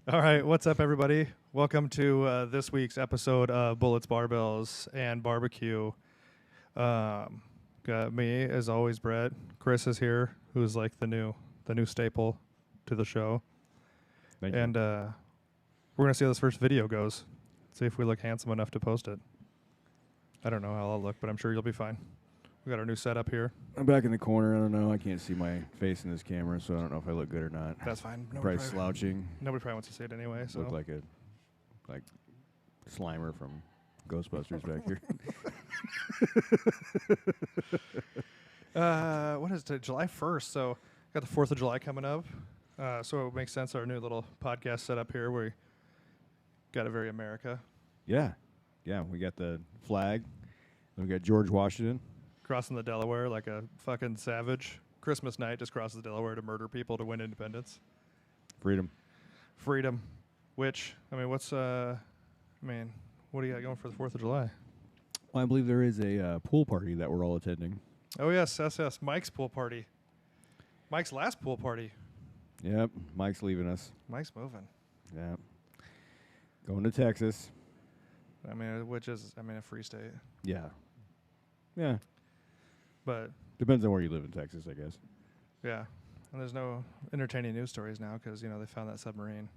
All right, what's up, everybody? Welcome to this week's episode of Bullets, Barbells, and Barbecue. Got me, as always, Brett. Chris is here, who's like the new staple to the show. Thank And we're gonna see how this first video goes. See if we look handsome enough to post it. I don't know how I'll look, but I'm sure you'll be fine. We got our new setup here. I'm back in the corner. I don't know. I can't see my face in this camera, so I don't know if I look good or not. That's fine. Probably slouching. Nobody probably wants to see it anyway. So Look like Slimer from Ghostbusters back here. What is it? July 1st. So got the 4th of July coming up. So it makes sense our new little podcast setup here where we got a very America. Yeah. We got the flag. Then we got George Washington. Crossing the Delaware like a fucking savage. Christmas night just crosses the Delaware to murder people to win independence. Freedom. Which, I mean, what do you got going for the 4th of July? Well, I believe there is a pool party that we're all attending. Oh, yes. Mike's pool party. Mike's last pool party. Yep. Mike's leaving us. Mike's moving. Yep. Going to Texas. I mean, which is, a free state. Yeah. Yeah. But Depends on where you live in Texas, I guess. yeah, and there's no entertaining news stories now because, they found that submarine.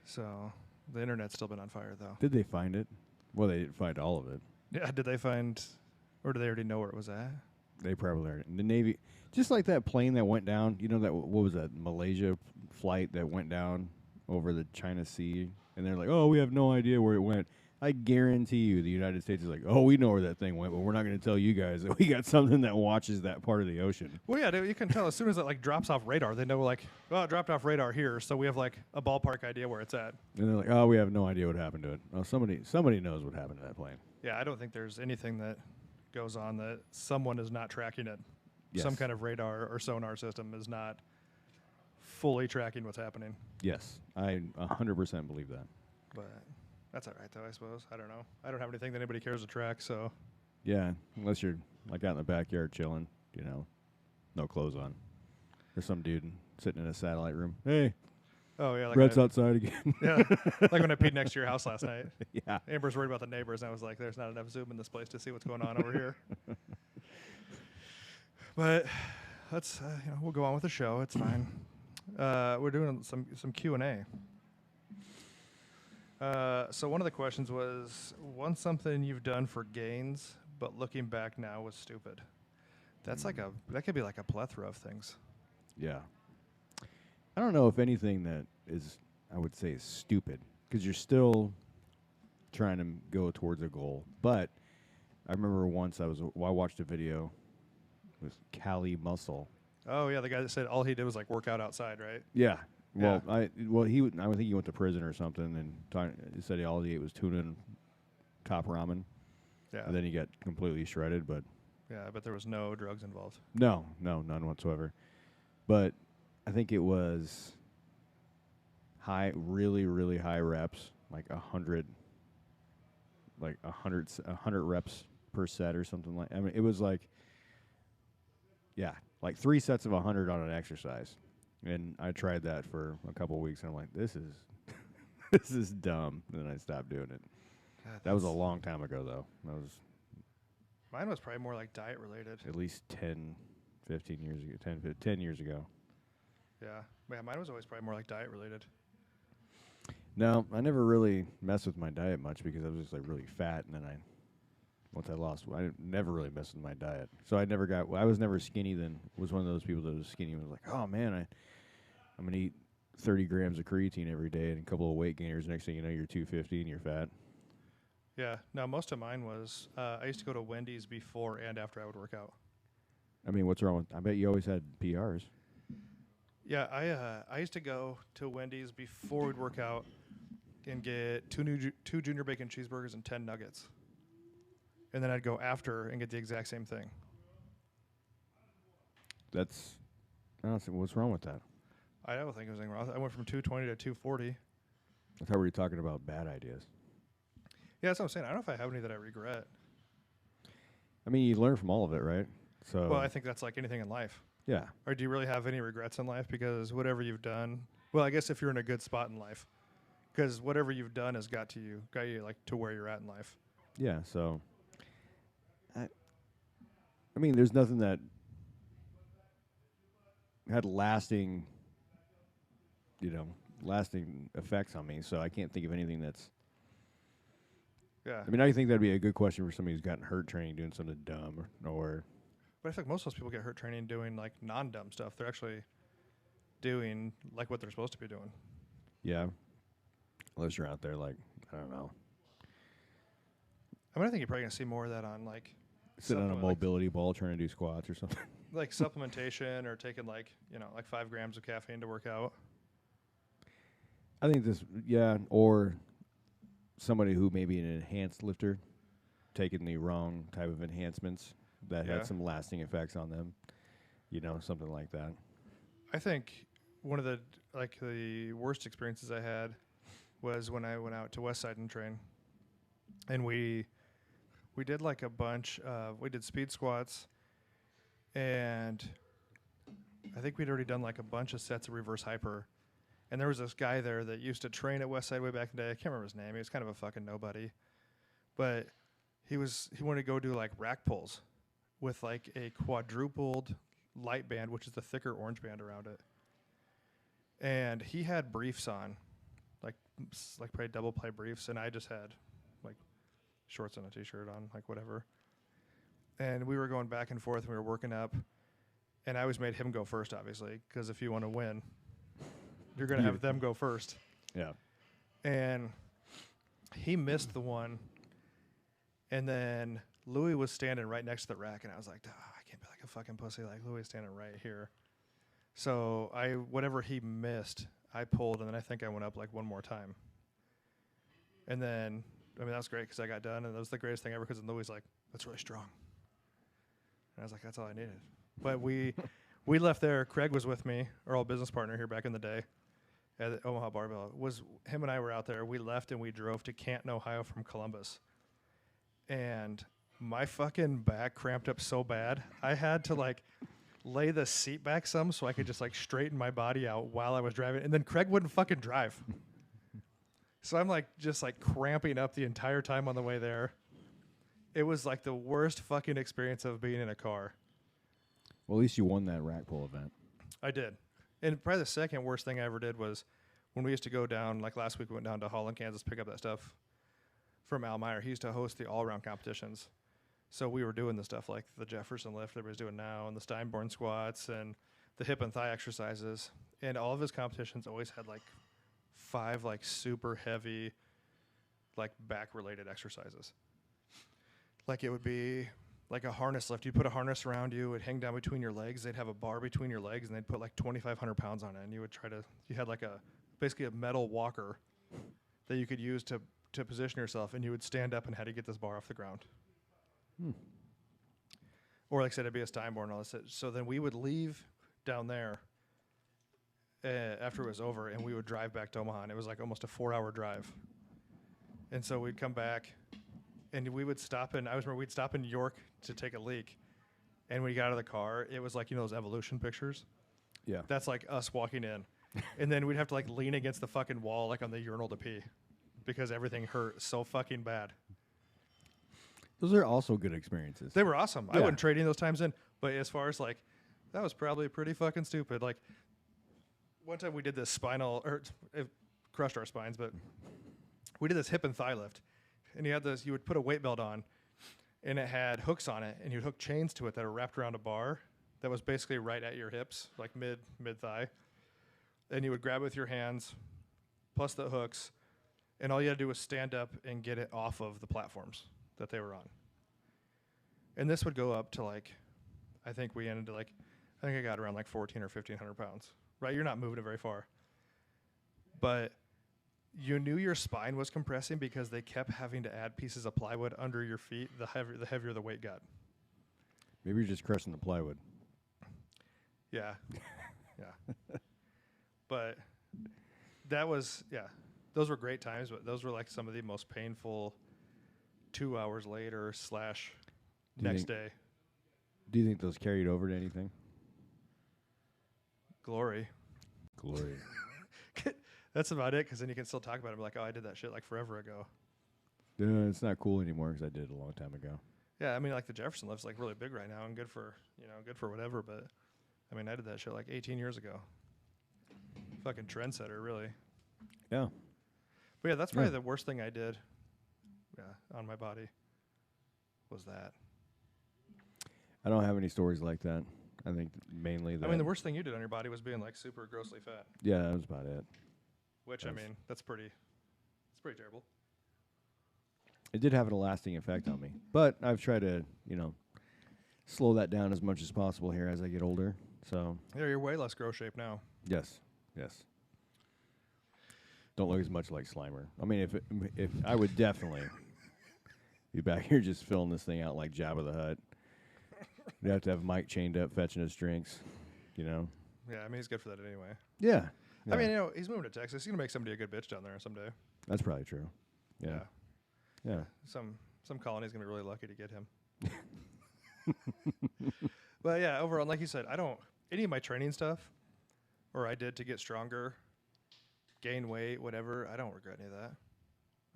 So the internet's still been on fire, though. Did they find it? Well, they didn't find all of it. Yeah, did they find, or do they already know where it was at? They probably are. The Navy, just like that plane that went down, what was that, Malaysia flight that went down over the China Sea? And they're like, oh, we have no idea where it went. I guarantee you the United States is like, oh, we know where that thing went, but we're not going to tell you guys that we got something that watches that part of the ocean. Well, yeah, you can tell as soon as it drops off radar, they know well, it dropped off radar here, so we have a ballpark idea where it's at. And they're like, oh, we have no idea what happened to it. Oh, somebody knows what happened to that plane. Yeah, I don't think there's anything that goes on that someone is not tracking it. Yes. Some kind of radar or sonar system is not fully tracking what's happening. Yes, I 100% believe that. But that's all right, though, I suppose. I don't know. I don't have anything that anybody cares to track, so. Yeah, unless you're out in the backyard chilling, no clothes on. There's some dude sitting in a satellite room. Hey, Oh, yeah. Brett's outside again. Yeah, like when I peed next to your house last night. Yeah. Amber's worried about the neighbors, and I was like, there's not enough Zoom in this place to see what's going on over here. But let's, we'll go on with the show. It's fine. We're doing some Q&A. So one of the questions was, what's something you've done for gains, but looking back now was stupid? That could be like a plethora of things. Yeah. I don't know if anything that is, I would say, is stupid, because you're still trying to go towards a goal. But I remember once I watched a video with Cali Muscle. Oh, yeah, the guy that said all he did was work out outside, right? Yeah. Well, Yeah. I think he went to prison or something, and he said all he ate was tuna and top ramen. Yeah. And then he got completely shredded, but Yeah, but there was no drugs involved. no, none whatsoever. But I think it was really, really high reps, like 100 reps per set or something like. I mean, it was like 3 sets of 100 on an exercise. And I tried that for a couple of weeks, and I'm like, this is dumb. And then I stopped doing it. God, That was a long time ago, though. That was Mine was probably more diet related. at least 10, 15 years ago. 10 years ago. Yeah, mine was always probably more diet related. No, I never really messed with my diet much because I was just really fat, and then once I lost, I never really messed with my diet. So I was never skinny. Then was one of those people that was skinny and was like, oh man, I'm gonna eat 30 grams of creatine every day and a couple of weight gainers. Next thing you know, you're 250 and you're fat. Yeah, no, most of mine was, I used to go to Wendy's before and after I would work out. I mean, what's wrong with? I bet you always had PRs. Yeah, I used to go to Wendy's before we'd work out and get two junior bacon cheeseburgers and 10 nuggets. And then I'd go after and get the exact same thing. I don't see what's wrong with that. I don't think there was anything wrong. I went from 220 to 240. I thought we were talking about bad ideas. Yeah, that's what I'm saying. I don't know if I have any that I regret. I mean, you learn from all of it, right? So. Well, I think that's like anything in life. Yeah. Or do you really have any regrets in life? Because whatever you've done, Well, I guess if you're in a good spot in life, because whatever you've done has got you like to where you're at in life. Yeah, so I mean, there's nothing that had lasting effects on me, so I can't think of anything that's. Yeah. I mean, I think that'd be a good question for somebody who's gotten hurt training doing something dumb or. But I feel like most of those people get hurt training doing like non-dumb stuff. They're actually doing like what they're supposed to be doing. Yeah. Unless you're out there like, I don't know. I mean, I think you're probably gonna see more of that on like sitting on a mobility ball trying to do squats or something. Like supplementation or taking like 5 grams of caffeine to work out. I think or somebody who may be an enhanced lifter, taking the wrong type of enhancements that had some lasting effects on them. Something like that. I think one of the worst experiences I had was when I went out to Westside and train, and we did like a bunch of we did speed squats, and I think we'd already done like a bunch of sets of reverse hyper. And there was this guy there that used to train at Westside way back in the day. I can't remember his name. He was kind of a fucking nobody. But he wanted to go do like rack pulls with like a quadrupled light band, which is the thicker orange band around it. And he had briefs on, like probably double ply briefs, and I just had like shorts and a t-shirt on, like whatever. And we were going back and forth, and we were working up. And I always made him go first, obviously, because if you want to win, you're going to have them go first. Yeah. And he missed the one. And then Louis was standing right next to the rack. And I was like, I can't be like a fucking pussy. Like, Louis is standing right here. So whatever he missed, I pulled. And then I think I went up like one more time. And then, I mean, that was great because I got done. And that was the greatest thing ever because Louis was like, that's really strong. And I was like, that's all I needed. But we left there. Craig was with me, our old business partner here back in the day. At the Omaha Barbell. Him and I were out there. We left and we drove to Canton, Ohio from Columbus. And my fucking back cramped up so bad. I had to like lay the seat back some so I could just like straighten my body out while I was driving. And then Craig wouldn't fucking drive. So I'm like just like cramping up the entire time on the way there. It was like the worst fucking experience of being in a car. Well, at least you won that rack pull event. I did. And probably the second worst thing I ever did was when we used to go down, like last week we went down to Holland, Kansas, pick up that stuff from Al Meyer. He used to host the all-around competitions. So we were doing the stuff like the Jefferson lift everybody's doing now and the Steinborn squats and the hip and thigh exercises. And all of his competitions always had like 5 like super heavy like back-related exercises. Like it would be like a harness lift. You'd put a harness around you, it would hang down between your legs. They'd have a bar between your legs, and they'd put like 2,500 pounds on it. And you had like basically a metal walker that you could use to position yourself, and you would stand up and had to get this bar off the ground. Or like I said, it'd be a Steinborn and all this. So then we would leave down there after it was over, and we would drive back to Omaha, and it was like almost a 4-hour drive. And so we'd come back, and we would stop we'd stop in York to take a leak. And when we got out of the car, it was like, those evolution pictures. Yeah. That's like us walking in. And then we'd have to like lean against the fucking wall, like on the urinal to pee because everything hurt so fucking bad. Those are also good experiences. They were awesome. Yeah. I wouldn't trade any of those times in. But as far as like, that was probably pretty fucking stupid. Like one time we did this it crushed our spines, but we did this hip and thigh lift. And you would put a weight belt on, and it had hooks on it, and you'd hook chains to it that were wrapped around a bar that was basically right at your hips, like mid thigh. And you would grab it with your hands, plus the hooks, and all you had to do was stand up and get it off of the platforms that they were on. And this would go up to like, I think I got around like 1,400 or 1,500 pounds, right? You're not moving it very far. But you knew your spine was compressing because they kept having to add pieces of plywood under your feet the heavier the weight got. Maybe you're just crushing the plywood. Yeah. Yeah. But that was, those were great times, but those were like some of the most painful 2 hours later / next day. Do you think those carried over to anything? Glory. That's about it, because then you can still talk about it. Like, oh, I did that shit like forever ago. It's not cool anymore because I did it a long time ago. Yeah, I mean, like the Jefferson lift's like really big right now and good for whatever. But I mean, I did that shit like 18 years ago. Fucking trendsetter, really. Yeah. But yeah, that's probably the worst thing I did. Yeah, on my body. Was that? I don't have any stories like that. I think mainly that. I mean, the worst thing you did on your body was being like super grossly fat. Yeah, that was about it. Which, I mean, it's pretty terrible. It did have a lasting effect on me. But I've tried to, slow that down as much as possible here as I get older. So. Yeah, you're way less gross shape now. Yes. Don't look as much like Slimer. I mean, if I would definitely be back here just filling this thing out like Jabba the Hutt. You'd have to have Mike chained up fetching his drinks, Yeah, I mean, he's good for that anyway. Yeah. I mean, he's moving to Texas. He's going to make somebody a good bitch down there someday. That's probably true. Yeah. Some colony's going to be really lucky to get him. But yeah, overall, like you said, any of my training stuff, or I did to get stronger, gain weight, whatever, I don't regret any of that.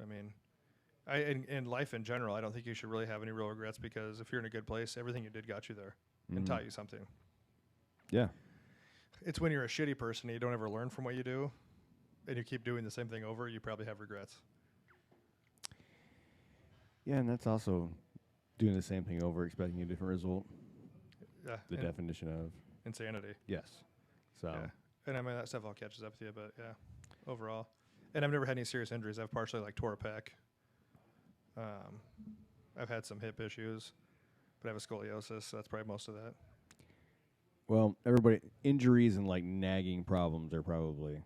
I mean, in life in general, I don't think you should really have any real regrets, because if you're in a good place, everything you did got you there and taught you something. Yeah. It's when you're a shitty person and you don't ever learn from what you do and you keep doing the same thing over, you probably have regrets. Yeah, and that's also doing the same thing over, expecting a different result. Yeah. The definition of insanity. Yes. So. Yeah. And I mean, that stuff all catches up with you, but yeah, overall. And I've never had any serious injuries. I've partially tore a pec. I've had some hip issues, but I have a scoliosis, so that's probably most of that. Well, injuries and nagging problems are probably,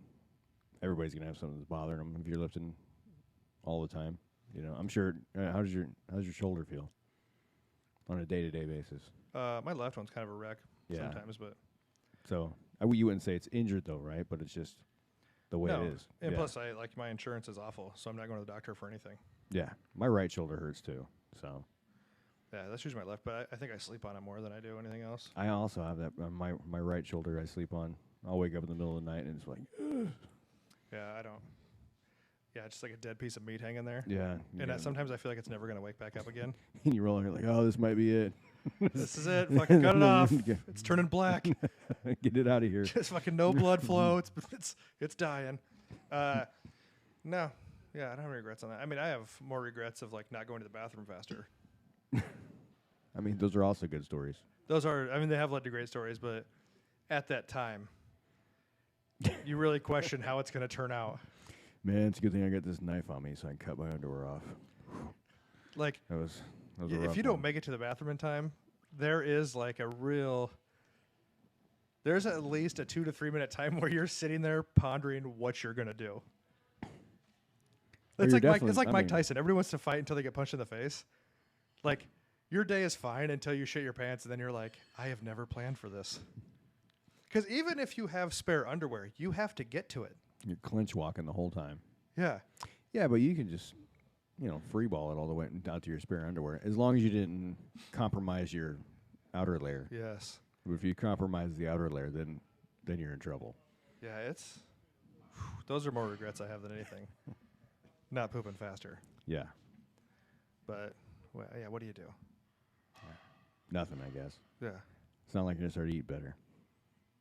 everybody's going to have something that's bothering them if you're lifting all the time. I'm sure, how's your shoulder feel on a day-to-day basis? My left one's kind of a wreck sometimes, but. So, you wouldn't say it's injured though, right? But it's just the way it is. And plus, my insurance is awful, so I'm not going to the doctor for anything. Yeah, my right shoulder hurts too. So. Yeah, that's usually my left, but I think I sleep on it more than I do anything else. I also have that on my right shoulder. I sleep on. I'll wake up in the middle of the night and it's like. Ugh. Yeah, I don't. Yeah, just like a dead piece of meat hanging there. Yeah. And sometimes I feel like it's never going to wake back up again. And you roll over like, oh, this might be it. This is it. Fucking cut it off. It's turning black. Get it out of here. Just fucking no blood flow. It's dying. No. Yeah, I don't have any regrets on that. I mean, I have more regrets of not going to the bathroom faster. I mean, those are also good stories. They have led to great stories, but at that time, you really question how it's going to turn out. Man, it's a good thing I got this knife on me so I can cut my underwear off. That was if you don't make it to the bathroom in time, there's at least a 2 to 3 minute time where you're sitting there pondering what you're going to do. It's like Mike Tyson. Everybody wants to fight until they get punched in the face. Your day is fine until you shit your pants, and then you're like, I have never planned for this. Because even if you have spare underwear, you have to get to it. You're clinch walking the whole time. Yeah. Yeah, but you can just, free ball it all the way out to your spare underwear, as long as you didn't compromise your outer layer. Yes. If you compromise the outer layer, then you're in trouble. Yeah, those are more regrets I have than anything. Not pooping faster. Yeah. But, what do you do? Nothing, I guess. Yeah. It's not like you're going to start to eat better.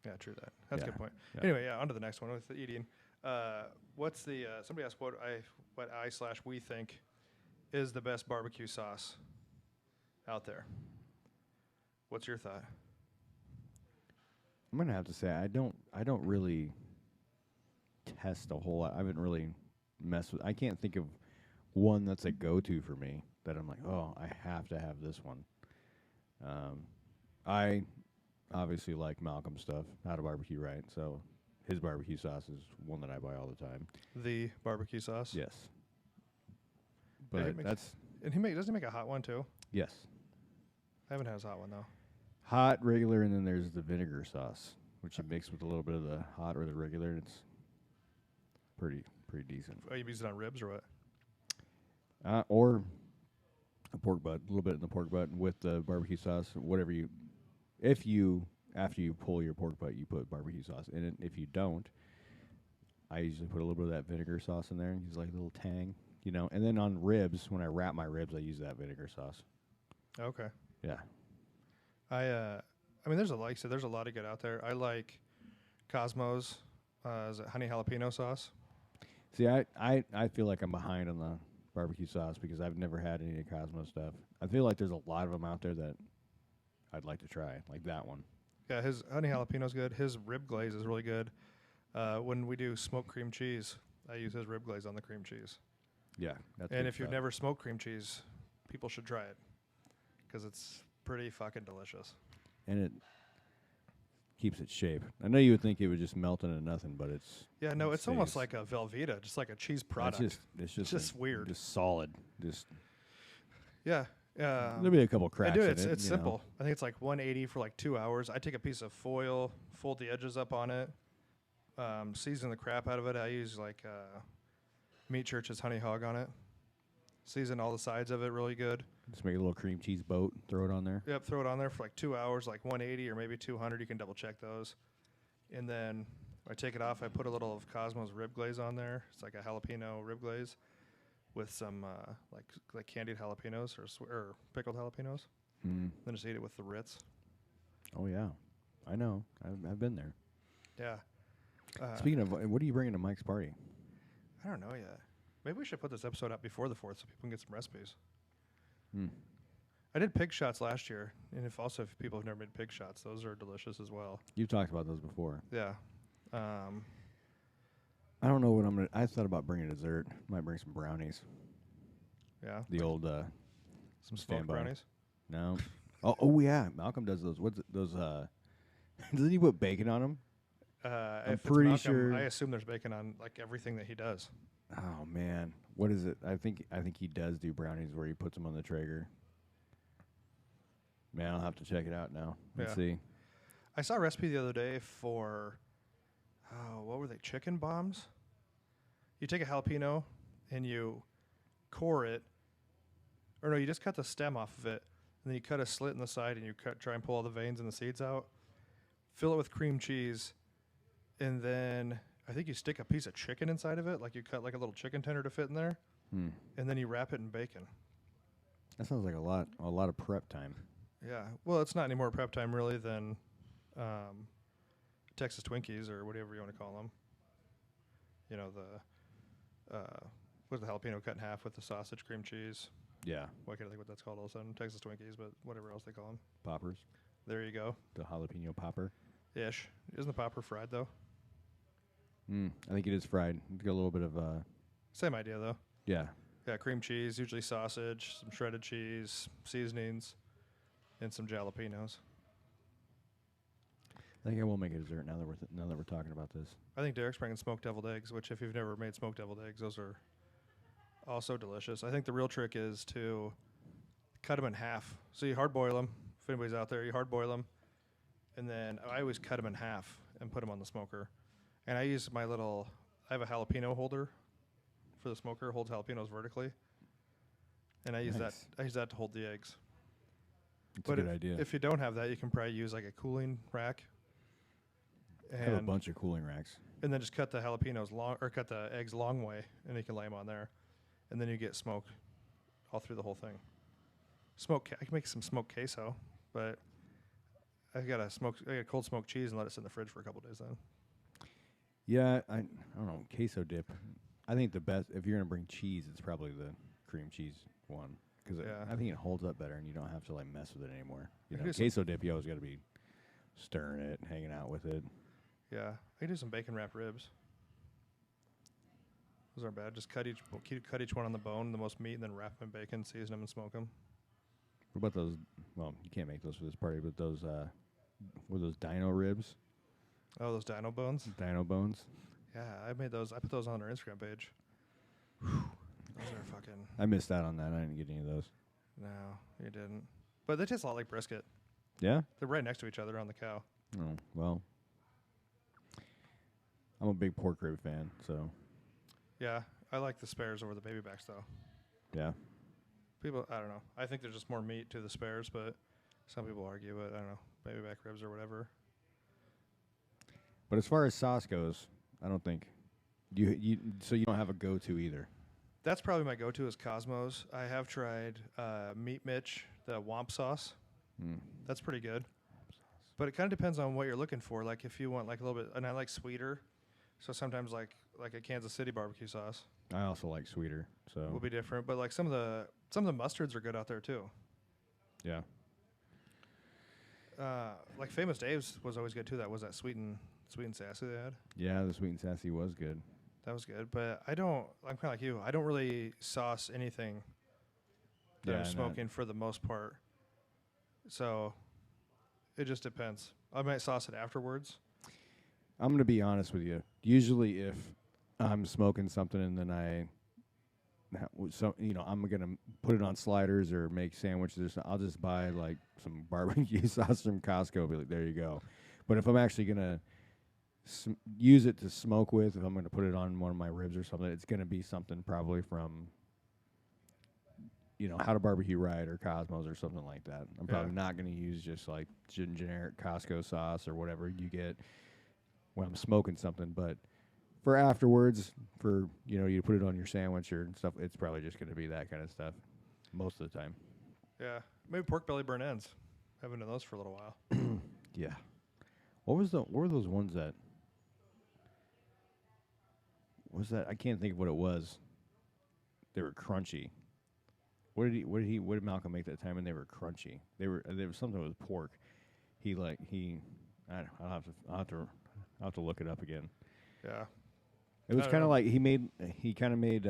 Yeah, true that. That's a good point. Yeah. Anyway, on to the next one with the eating. What's the somebody asked what we think is the best barbecue sauce out there? What's your thought? I'm gonna have to say I don't really test a whole lot. I haven't really messed with. I can't think of one that's a go-to for me that I'm like, oh, I have to have this one. I obviously like Malcolm's stuff, How to Barbecue Right. So his barbecue sauce is one that I buy all the time. The barbecue sauce. Yes. But doesn't he make a hot one too? Yes. I haven't had his hot one though. Hot, regular, and then there's the vinegar sauce, which you mix with a little bit of the hot or the regular, and it's pretty decent. Oh, you use it on ribs or what? Or a pork butt, a little bit in the pork butt with the barbecue sauce, whatever after you pull your pork butt, you put barbecue sauce in it. If you don't, I usually put a little bit of that vinegar sauce in there and use like a little tang, you know. And then on ribs, when I wrap my ribs, I use that vinegar sauce. Okay. Yeah. I mean, there's like I said, there's a lot of good out there. I like Cosmos, is it honey jalapeno sauce? See, I feel like I'm behind on the barbecue sauce because I've never had any of Cosmo stuff. I feel like there's a lot of them out there that I'd like to try, like that one. Yeah, his honey jalapeno's good. His rib glaze is really good. When we do smoked cream cheese, I use his rib glaze on the cream cheese. Yeah. That's And good if you've stuff. never smoked cream cheese, people should try it because it's pretty fucking delicious. And it keeps its shape. I know you would think it would just melt into nothing, but it's Yeah, no, it it's almost stays. like a Velveeta, just like a cheese product. It's just weird. just solid. Just Yeah. there'll be a couple I cracks do. in It's it. it's you know. simple. I think it's like 180 for like 2 hours. I take a piece of foil, fold the edges up on it, season the crap out of it. I use like Meat Church's honey hog on it. Season all the sides of it really good. Just make a little cream cheese boat, throw it on there. Yep, throw it on there for like 2 hours, like 180 or maybe 200. You can double check those. And then I take it off. I put a little of Cosmo's rib glaze on there. It's like a jalapeno rib glaze with some like candied jalapenos or pickled jalapenos. Mm. Then just eat it with the Ritz. Oh yeah, I know. I've been there. Yeah. Speaking of, what are you bringing to Mike's party? I don't know yet. Maybe we should put this episode out before the 4th so people can get some recipes. Hmm. I did pig shots last year, and if people have never made pig shots, those are delicious as well. You've talked about those before. Yeah. I don't know what I'm gonna. I thought about bringing dessert. Might bring some brownies. Yeah. The old some smoked standby. brownies. No. Oh yeah. Malcolm does those. What's it, those? Doesn't he put bacon on them? I'm pretty Malcolm, sure- I assume there's bacon on like everything that he does. Oh man, what is it? I think he does do brownies where he puts them on the Traeger. Man, I'll have to check it out now. Let's Yeah. see. I saw a recipe the other day for, what were they? Chicken bombs? You take a jalapeno and you core it. Or no, you just cut the stem off of it. And then you cut a slit in the side and you try and pull all the veins and the seeds out. Fill it with cream cheese. And then I think you stick a piece of chicken inside of it. Like you cut like a little chicken tender to fit in there. Hmm. And then you wrap it in bacon. That sounds like a lot of prep time. Yeah. Well, it's not any more prep time really than Texas Twinkies or whatever you want to call them. You know, with the jalapeno cut in half with the sausage, cream cheese. Yeah. Why can't I think what that's called all of a sudden? Texas Twinkies, but whatever else they call them. Poppers. There you go. The jalapeno popper. Ish. Isn't the popper fried though? I think it is fried. It's got a little bit of Same idea though. yeah. Yeah, cream cheese, usually sausage, some shredded cheese, seasonings, and some jalapenos. I think I will make a dessert now that we're talking about this. I think Derek's bringing smoked deviled eggs, which if you've never made smoked deviled eggs, those are also delicious. I think the real trick is to cut them in half. So you hard boil them. If anybody's out there, you hard boil them, and then I always cut them in half and put them on the smoker. And I use I have a jalapeno holder for the smoker, holds jalapenos vertically, and I use Nice. that to hold the eggs. It's But a good idea. If you don't have that, you can probably use like a cooling rack. I have a bunch of cooling racks. And then just cut the jalapenos long, or cut the eggs long way, and you can lay them on there, and then you get smoke all through the whole thing. I can make some smoked queso, but I got cold smoked cheese and let it sit in the fridge for a couple days then. Yeah, I don't know, queso dip. I think the best, if you're going to bring cheese, it's probably the cream cheese one. Because Yeah. I think it holds up better and you don't have to like mess with it anymore. You I know, can do some- queso dip, you always got to be stirring it, hanging out with it. Yeah, I can do some bacon wrapped ribs. Those aren't bad. Just cut each one on the bone, the most meat, and then wrap them in bacon, season them, and smoke them. What about those? Well, you can't make those for this party, but those, were those dino ribs? Oh, those dino bones? Dino bones? Yeah, I made those. I put those on our Instagram page. Those are fucking... I missed out on that. I didn't get any of those. No, you didn't. But they taste a lot like brisket. Yeah? They're right next to each other on the cow. Oh, well. I'm a big pork rib fan, so Yeah, I like the spares over the baby backs, though. yeah. People, I don't know. I think there's just more meat to the spares, but some people argue, but I don't know. Baby back ribs or whatever. But as far as sauce goes, I don't think So you don't have a go-to either. That's probably my go-to is Cosmos. I have tried Meat Mitch, the Womp sauce. That's pretty good. But it kind of depends on what you're looking for. Like if you want like a little bit, and I like sweeter, so sometimes like a Kansas City barbecue sauce I also like sweeter, so will be different. But like some of the mustards are good out there too. yeah. Like Famous Dave's was always good too. That was that sweet and sassy they had. Yeah, the sweet and sassy was good. That was good. But I'm kind of like you. I don't really sauce anything that I'm smoking for the most part. So it just depends. I might sauce it afterwards. I'm going to be honest with you. Usually if I'm smoking something and then I'm going to put it on sliders or make sandwiches or something, I'll just buy like some barbecue sauce from Costco. Be like, there you go. But if I'm actually going to use it to smoke with, if I'm going to put it on one of my ribs or something, it's going to be something probably from How to Barbecue Right or Cosmos or something like that. I'm probably not going to use just like generic Costco sauce or whatever you get when I'm smoking something. But for afterwards, for you put it on your sandwich or stuff, it's probably just going to be that kind of stuff most of the time. Yeah, maybe pork belly burnt ends. Haven't done those for a little while. Yeah. What were those ones that? What was that? I can't think of what it was. They were crunchy. What did Malcolm make that time? And they were crunchy. There was something with pork. I'll have to look it up again. Yeah. It was kind of like he kind of made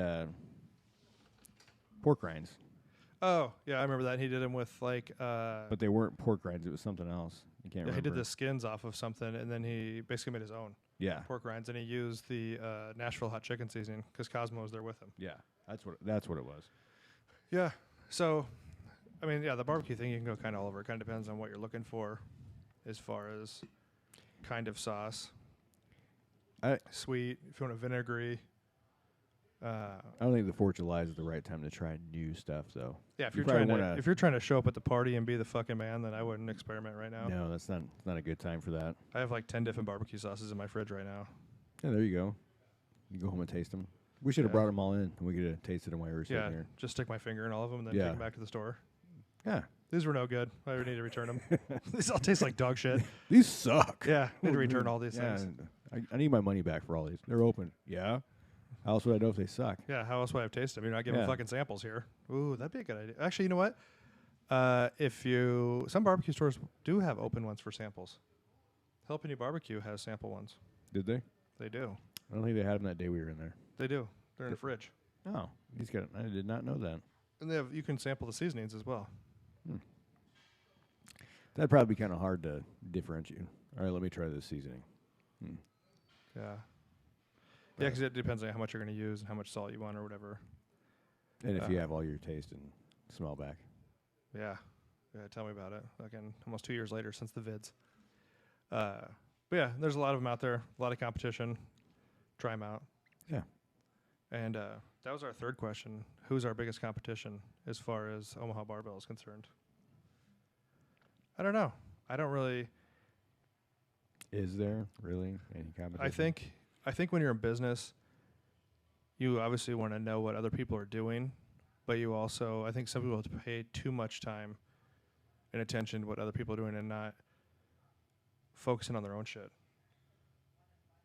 pork rinds. Oh, yeah, I remember that. He did them with like but they weren't pork rinds, it was something else. I can't remember. He did the skins off of something and then he basically made his own. Yeah. Pork rinds, and he used the Nashville hot chicken seasoning because Cosmo was there with him. Yeah. That's what it was. Yeah. So, I mean, yeah, the barbecue thing, you can go kind of all over. It kind of depends on what you're looking for as far as kind of sauce. Sweet, if you want a vinegary. I don't think the 4th of July is the right time to try new stuff, though. Yeah, if you're trying to show up at the party and be the fucking man, then I wouldn't experiment right now. No, that's not a good time for that. I have like 10 different barbecue sauces in my fridge right now. Yeah, there you go. You go home and taste them. We should have brought them all in, and we could have tasted them while we were sitting here. Just stick my finger in all of them and then take them back to the store. Yeah. These were no good. I need to return them. These all taste like dog shit. These suck. Yeah, I need to return all these things. I need my money back for all these. They're open. Yeah. How else would I know if they suck? Yeah, how else would I have tasted them? You're not giving fucking samples here. Ooh, that'd be a good idea. Actually, you know what? Some barbecue stores do have open ones for samples. Helping You Barbecue has sample ones. Did they? They do. I don't think they had them that day we were in there. They do. They're in the fridge. Oh, I did not know that. And you can sample the seasonings as well. That'd probably be kind of hard to differentiate. All right, let me try this seasoning. Yeah. Yeah, because it depends on how much you're going to use and how much salt you want or whatever. And if you have all your taste and smell back. Yeah. Yeah, tell me about it. Again, almost 2 years later since the vids. But yeah, there's a lot of them out there. A lot of competition. Try them out. Yeah. And that was our third question. Who's our biggest competition as far as Omaha Barbell is concerned? I don't know. I don't really. Is there really any competition? I think when you're in business, you obviously want to know what other people are doing, but you also, I think some people have to pay too much time and attention to what other people are doing and not focusing on their own shit.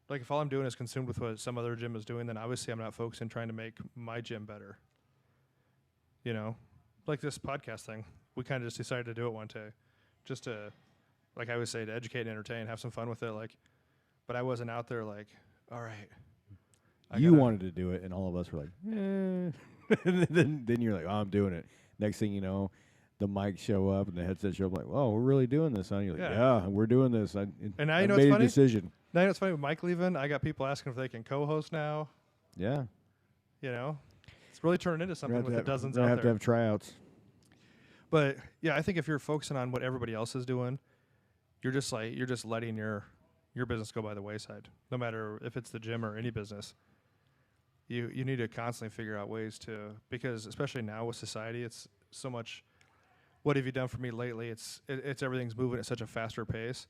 Like if all I'm doing is consumed with what some other gym is doing, then obviously I'm not focusing trying to make my gym better. You know, like this podcast thing, we kind of just decided to do it one day, just to, like I always say, to educate and entertain, have some fun with it. Like, but I wasn't out there like, all right. You wanted to do it, and all of us were like, eh. And then you're like, oh, I'm doing it. Next thing you know, the mics show up and the headset show up. Like, oh, we're really doing this, huh? You're like, yeah, we're doing this. And now you know made what's funny? A decision. Now you know what's funny with Mike leaving? I got people asking if they can co-host now. Yeah. You know, it's really turning into something with the dozens out there. Have to have tryouts. But yeah, I think if you're focusing on what everybody else is doing, you're just letting your business go by the wayside. No matter if it's the gym or any business, you need to constantly figure out ways to, because especially now with society, it's so much. What have you done for me lately? It's everything's moving at such a faster pace.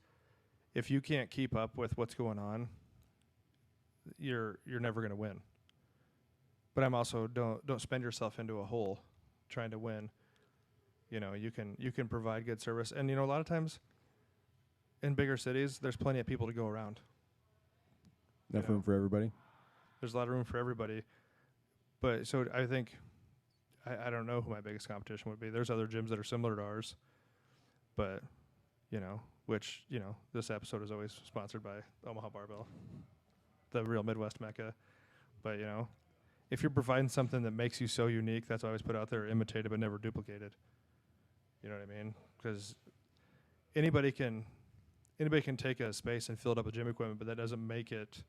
If you can't keep up with what's going on, you're never going to win. But I'm also don't spend yourself into a hole trying to win. You know, you can provide good service, and you know, a lot of times in bigger cities, there's plenty of people to go around. Enough room for everybody. There's a lot of room for everybody. But so I think I don't know who my biggest competition would be. There's other gyms that are similar to ours, but you know, which you know, this episode is always sponsored by Omaha Barbell, the real Midwest mecca. But you know, if you're providing something that makes you so unique, that's why I always put out there: imitated but never duplicated. You know what I mean? Because anybody can take a space and fill it up with gym equipment, but that doesn't make it.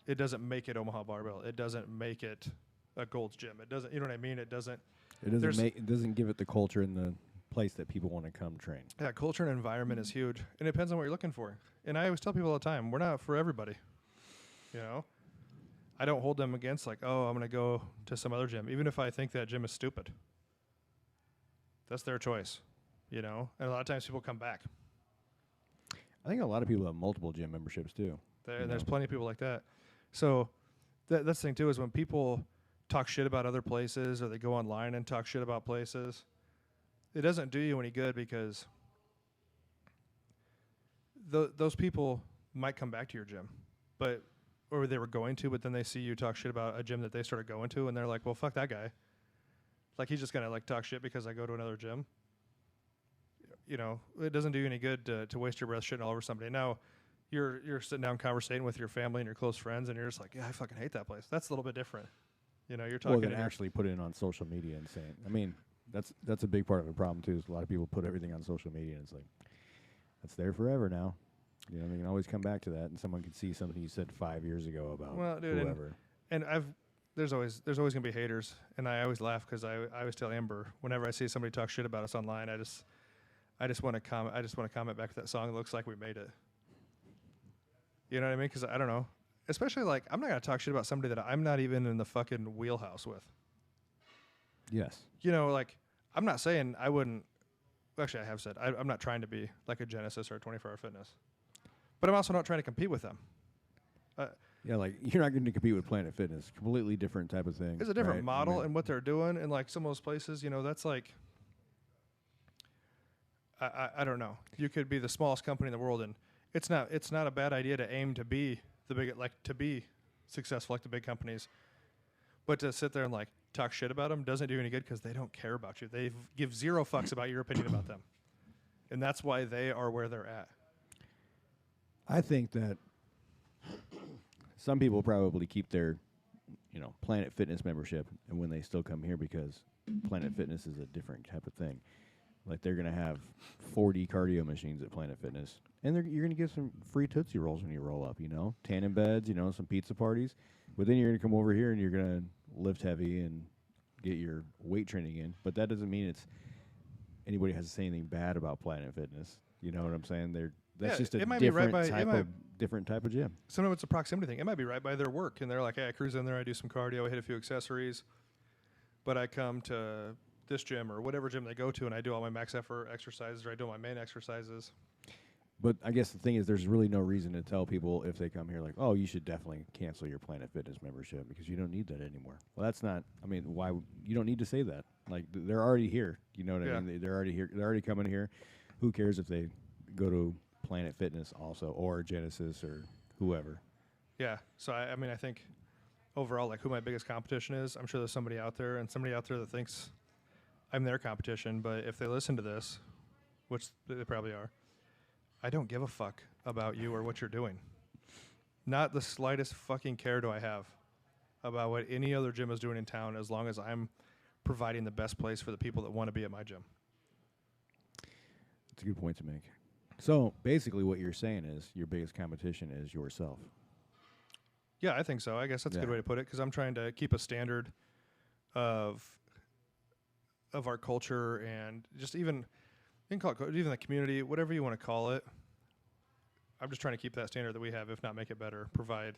It doesn't make it Omaha Barbell. It doesn't make it a Gold's Gym. It doesn't. You know what I mean? It doesn't. It doesn't give it the culture and the place that people want to come train. Yeah, culture and environment is huge, and it depends on what you're looking for. And I always tell people all the time, we're not for everybody. You know, I don't hold them against like, oh, I'm going to go to some other gym, even if I think that gym is stupid. That's their choice, you know. And a lot of times people come back. I think a lot of people have multiple gym memberships too. There's plenty of people like that. So that's the thing too, is when people talk shit about other places or they go online and talk shit about places, it doesn't do you any good, because those people might come back to your gym, or they were going to, but then they see you talk shit about a gym that they started going to, and they're like, well, fuck that guy. Like, he's just going to like talk shit because I go to another gym. You know, it doesn't do you any good to waste your breath shitting all over somebody. Now, you're sitting down conversating with your family and your close friends, and you're just like, yeah, I fucking hate that place. That's a little bit different. You know, you're talking. Well, then actually put it on social media and saying, I mean, that's a big part of the problem too. Is a lot of people put everything on social media, and it's like, that's there forever now. You know, they can always come back to that, and someone can see something you said 5 years ago about whoever. And there's always gonna be haters, and I always laugh because I always tell Amber, whenever I see somebody talk shit about us online, I just want to comment. I just want to comment back to that song. It looks like we made it. You know what I mean? Because I don't know. Especially, like, I'm not going to talk shit about somebody that I'm not even in the fucking wheelhouse with. Yes. You know, like, I'm not saying I wouldn't. Actually, I have said I'm not trying to be like a Genesis or a 24-Hour Fitness. But I'm also not trying to compete with them. Yeah, like, you're not going to compete with Planet Fitness. Completely different type of thing. It's a different model and what they're doing. And, like, some of those places, you know, that's like, I don't know. You could be the smallest company in the world, and it's not a bad idea to aim to be to be successful like the big companies, but to sit there and like talk shit about them doesn't do you any good, because they don't care about you. They give zero fucks about your opinion about them, and that's why they are where they're at. I think that some people probably keep their, you know, Planet Fitness membership, and when they still come here, because Planet Fitness is a different type of thing. Like, they're going to have 40 cardio machines at Planet Fitness, and you're going to get some free Tootsie Rolls when you roll up, you know, tanning beds, you know, some pizza parties. But then you're going to come over here and you're going to lift heavy and get your weight training in. But that doesn't mean anybody has to say anything bad about Planet Fitness. You know what I'm saying? That's just a different type of gym. Some of it's a proximity thing. It might be right by their work, and they're like, hey, I cruise in there, I do some cardio, I hit a few accessories, but I come to this gym or whatever gym they go to, and I do all my max effort exercises, or I do all my main exercises. But I guess the thing is, there's really no reason to tell people if they come here, like, oh, you should definitely cancel your Planet Fitness membership because you don't need that anymore. Well, that's not, I mean, why, you don't need to say that. Like, they're already here. You know what I mean? They're already here. They're already coming here. Who cares if they go to Planet Fitness also, or Genesis, or whoever? Yeah. So, I mean, I think overall, like, who my biggest competition is, I'm sure there's somebody out there that thinks I'm their competition, but if they listen to this, which they probably are, I don't give a fuck about you or what you're doing. Not the slightest fucking care do I have about what any other gym is doing in town, as long as I'm providing the best place for the people that want to be at my gym. That's a good point to make. So basically what you're saying is your biggest competition is yourself. Yeah, I think so. I guess that's a good way to put it, because I'm trying to keep a standard of our culture, and just even, you can call it even the community, whatever you want to call it. I'm just trying to keep that standard that we have, if not make it better, provide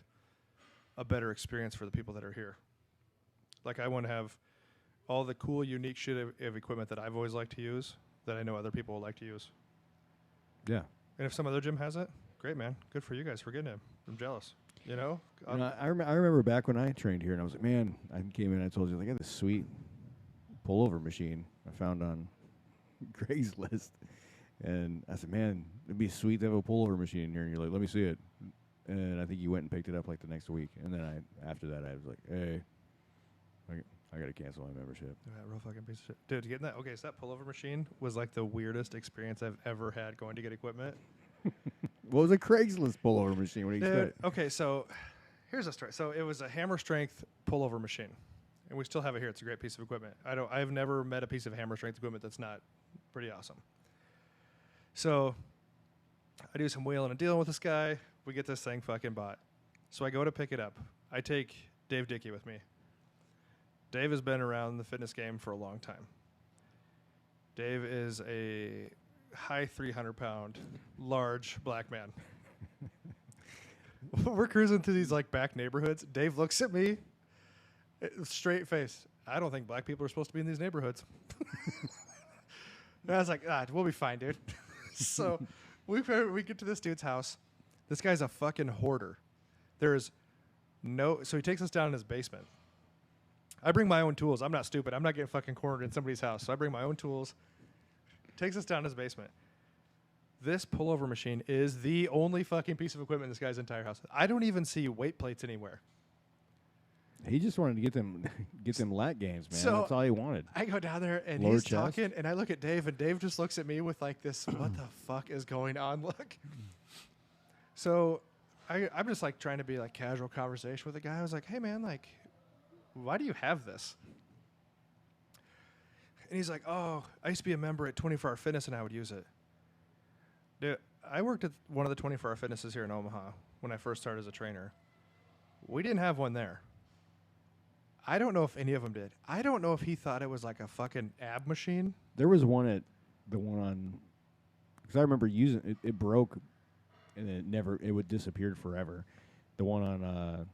a better experience for the people that are here. Like, I want to have all the cool, unique shit of equipment that I've always liked to use, that I know other people will like to use. Yeah. And if some other gym has it, great, man. Good for you guys for getting it. I'm jealous. You know? I remember back when I trained here, and I was like, man, I came in and I told you, I got this sweet pullover machine I found on Craigslist. And I said, man, it'd be sweet to have a pullover machine in here. And you're like, let me see it. And I think you went and picked it up like the next week. And then after that, I was like, hey, I got to cancel my membership. Yeah, real fucking piece of shit. Dude, getting that, okay, so that pullover machine was like the weirdest experience I've ever had going to get equipment. What was a Craigslist pullover machine? What do you expect? Okay, so here's a story. So it was a hammer strength pullover machine. And we still have it here. It's a great piece of equipment. I've never met a piece of hammer strength equipment that's not pretty awesome. So I do some wheeling and dealing with this guy. We get this thing fucking bought. So I go to pick it up. I take Dave Dickey with me. Dave has been around the fitness game for a long time. Dave is a high 300-pound, large black man. We're cruising through these like back neighborhoods. Dave looks at me, straight face. I don't think black people are supposed to be in these neighborhoods. And I was like, we'll be fine, dude. So we get to this dude's house. This guy's a fucking hoarder. So he takes us down in his basement. I bring my own tools. I'm not stupid. I'm not getting fucking cornered in somebody's house. So I bring my own tools. Takes us down to his basement. This pullover machine is the only fucking piece of equipment in this guy's entire house. I don't even see weight plates anywhere. He just wanted to get them lat gains, man. So that's all he wanted. I go down there and Lower he's chest. talking, and I look at Dave, and Dave just looks at me with like this, what the fuck is going on look. So I'm just like trying to be like casual conversation with the guy. I was like, hey man, like, why do you have this? And he's like, oh, I used to be a member at 24 Hour Fitness and I would use it. Dude, I worked at one of the 24 Hour Fitnesses here in Omaha when I first started as a trainer. We didn't have one there. I don't know if any of them did. I don't know if he thought it was like a fucking ab machine. There was one at the one on, because I remember using it. It broke, and it would disappeared forever. The one on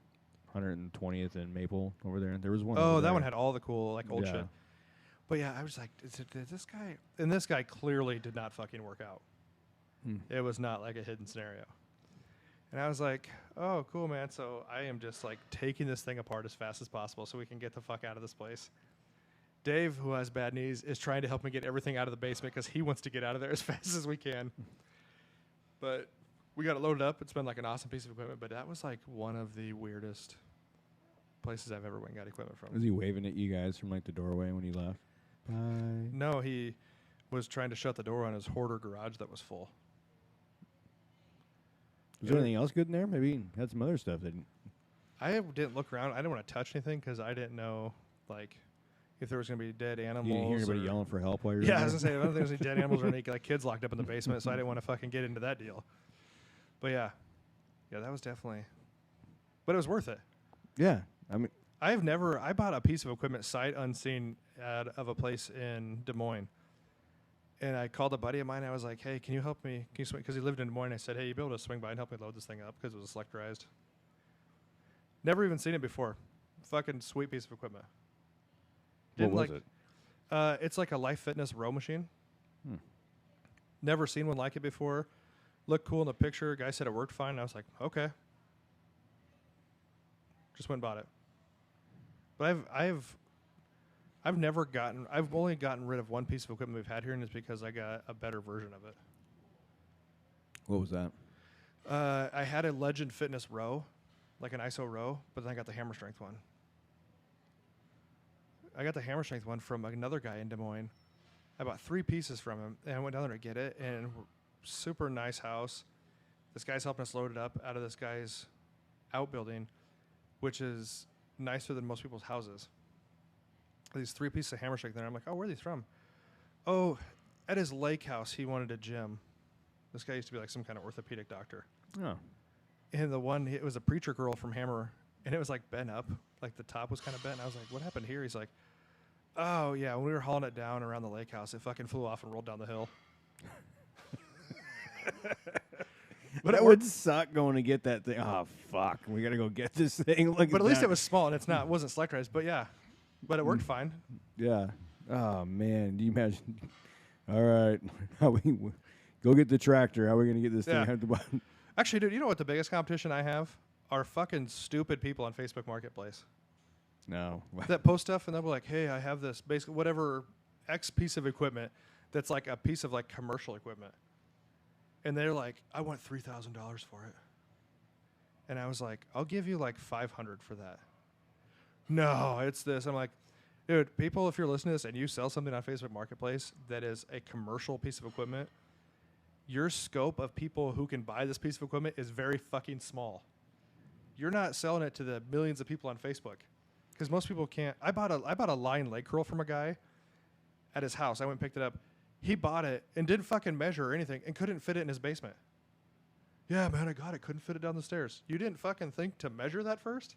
120th and Maple over there. There was one. Oh, over that there. one had all the cool like old shit. But yeah, I was like, did this guy? And this guy clearly did not fucking work out. It was not like a hidden scenario. And I was like, oh, cool, man. So I am just like taking this thing apart as fast as possible so we can get the fuck out of this place. Dave, who has bad knees, is trying to help me get everything out of the basement because he wants to get out of there as fast as we can. But we got it loaded up. It's been like an awesome piece of equipment, but that was like one of the weirdest places I've ever went and got equipment from. Was he waving at you guys from like the doorway when he left? Bye. No, he was trying to shut the door on his hoarder garage that was full. Was there anything else good in there? Maybe he had some other stuff that. I didn't look around. I didn't want to touch anything because I didn't know, like, if there was going to be dead animals. You didn't hear anybody yelling for help while you were Yeah, in I was there? going to say, I don't think there's any dead animals or any like kids locked up in the basement, so I didn't want to fucking get into that deal. But yeah, that was definitely. But it was worth it. Yeah, I mean, I bought a piece of equipment sight unseen out of a place in Des Moines. And I called a buddy of mine. I was like, hey, can you help me? Can you swing? Because he lived in Des Moines. I said, hey, you be able to swing by and help me load this thing up because it was selectorized. Never even seen it before. Fucking sweet piece of equipment. what was it? It's like a Life Fitness row machine. Never seen one like it before. Looked cool in the picture. Guy said it worked fine. I was like, okay. Just went and bought it. But I've only gotten rid of one piece of equipment we've had here, and it's because I got a better version of it. What was that? I had a Legend Fitness row, like an ISO row, but then I got the hammer strength one. I got the hammer strength one from another guy in Des Moines. I bought 3 pieces from him, and I went down there to get it, and super nice house. This guy's helping us load it up out of this guy's outbuilding, which is nicer than most people's houses. These 3 pieces of hammer strength there. I'm like, oh, where are these from? Oh, at his lake house, he wanted a gym. This guy used to be like some kind of orthopedic doctor. Oh. And it was a preacher girl from Hammer, and it was like bent up. Like the top was kind of bent. And I was like, what happened here? He's like, oh, yeah, when we were hauling it down around the lake house, it fucking flew off and rolled down the hill. But it would suck going to get that thing. Oh, fuck. We got to go get this thing. But at least it was small, and it wasn't selectorized. But yeah. But it worked fine. Yeah. Oh, man. Do you imagine? All right. Go get the tractor. How are we going to get this thing out the bottom? Actually, dude, you know what the biggest competition I have are fucking stupid people on Facebook Marketplace No. that post stuff and they'll be like, hey, I have this basically whatever X piece of equipment that's like a piece of like commercial equipment. And they're like, I want $3,000 for it. And I was like, I'll give you like $500 for that. No, it's this. I'm like, dude, people, if you're listening to this and you sell something on Facebook Marketplace that is a commercial piece of equipment, your scope of people who can buy this piece of equipment is very fucking small. You're not selling it to the millions of people on Facebook because most people can't. I bought a line leg curl from a guy at his house. I went and picked it up. He bought it and didn't fucking measure or anything and couldn't fit it in his basement. Yeah, man, I got it. Couldn't fit it down the stairs. You didn't fucking think to measure that first?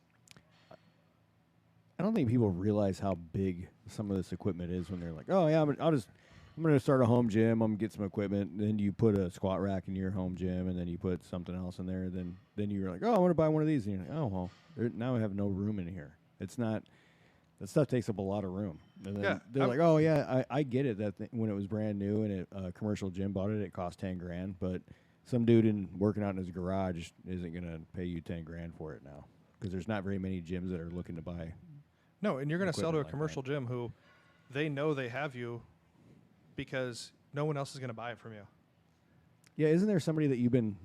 I don't think people realize how big some of this equipment is when they're like, oh, yeah, I'm going to start a home gym. I'm going to get some equipment. And then you put a squat rack in your home gym, and then you put something else in there. Then you're like, oh, I want to buy one of these. And you're like, oh, well, now I have no room in here. It's not – that stuff takes up a lot of room. And then they're like, oh, yeah, I get it. That when it was brand new and a commercial gym bought it, it cost $10,000. But some dude working out in his garage isn't going to pay you $10,000 for it now because there's not very many gyms that are looking to buy. No, and you're going to sell to a commercial gym who they know they have you because no one else is going to buy it from you. Yeah, isn't there somebody that you've been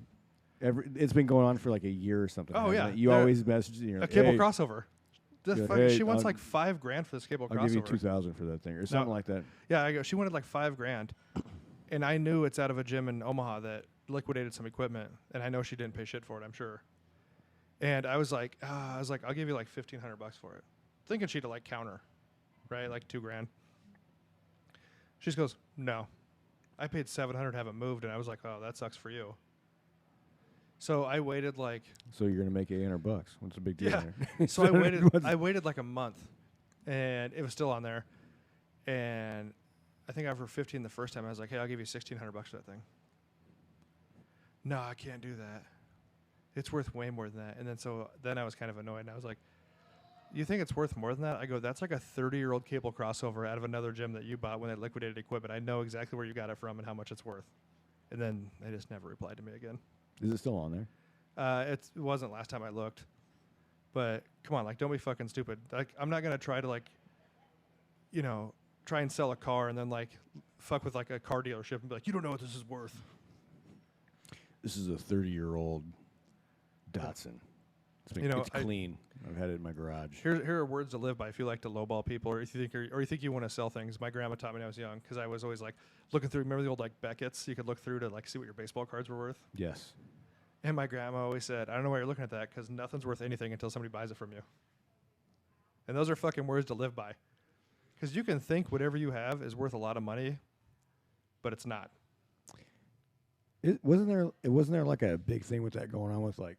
it's been going on for like a year or something? Oh, yeah. You always message a cable crossover. She wants like $5,000 for this cable crossover. I'll give you $2,000 for that thing or something like that. Yeah, she wanted like $5,000, and I knew it's out of a gym in Omaha that liquidated some equipment, and I know she didn't pay shit for it, I'm sure. And I was like, I'll give you like $1,500 for it. Thinking she'd like counter, right? Like $2,000. She just goes, no. I paid $700 to have it moved, and I was like, oh, that sucks for you. So I waited like. So you're gonna make $800? What's the big deal? Yeah. So I waited like a month, and it was still on there. And I think after 15 the first time, I was like, hey, I'll give you $1,600 for that thing. No, I can't do that. It's worth way more than that. And then I was kind of annoyed, and I was like, you think it's worth more than that? I go, that's like a 30-year-old cable crossover out of another gym that you bought when they liquidated equipment. I know exactly where you got it from and how much it's worth. And then they just never replied to me again. Is it still on there? It wasn't last time I looked. But come on, like, don't be fucking stupid. Like, I'm not going to try to, like, try and sell a car and then, like, fuck with, like, a car dealership and be like, you don't know what this is worth. This is a 30-year-old Datsun. It's clean. I've had it in my garage. Here are words to live by if you like to lowball people or if you think you want to sell things. My grandma taught me when I was young because I was always like looking through. Remember the old like Beckett's? You could look through to like see what your baseball cards were worth. Yes. And my grandma always said, I don't know why you're looking at that because nothing's worth anything until somebody buys it from you. And those are fucking words to live by. Because you can think whatever you have is worth a lot of money, but it's not. Wasn't there like a big thing with that going on with like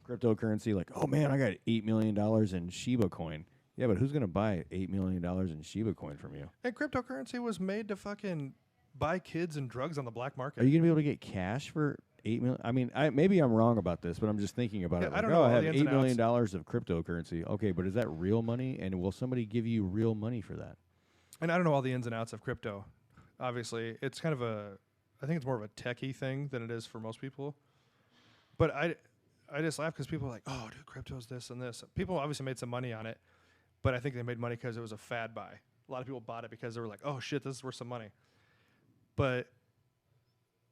cryptocurrency? Like, oh man, I got $8 million in Shiba coin. Yeah, but who's gonna buy $8 million in Shiba coin from you? And cryptocurrency was made to fucking buy kids and drugs on the black market. Are you gonna be able to get cash for $8 million? I mean, maybe I'm wrong about this, but I'm just thinking about it. Like, I don't know. I have $8 million of cryptocurrency. Okay, but is that real money? And will somebody give you real money for that? And I don't know all the ins and outs of crypto. Obviously, it's kind of I think it's more of a techie thing than it is for most people. But I just laugh because people are like, oh, dude, crypto's this and this. People obviously made some money on it, but I think they made money because it was a fad buy. A lot of people bought it because they were like, oh, shit, this is worth some money. But,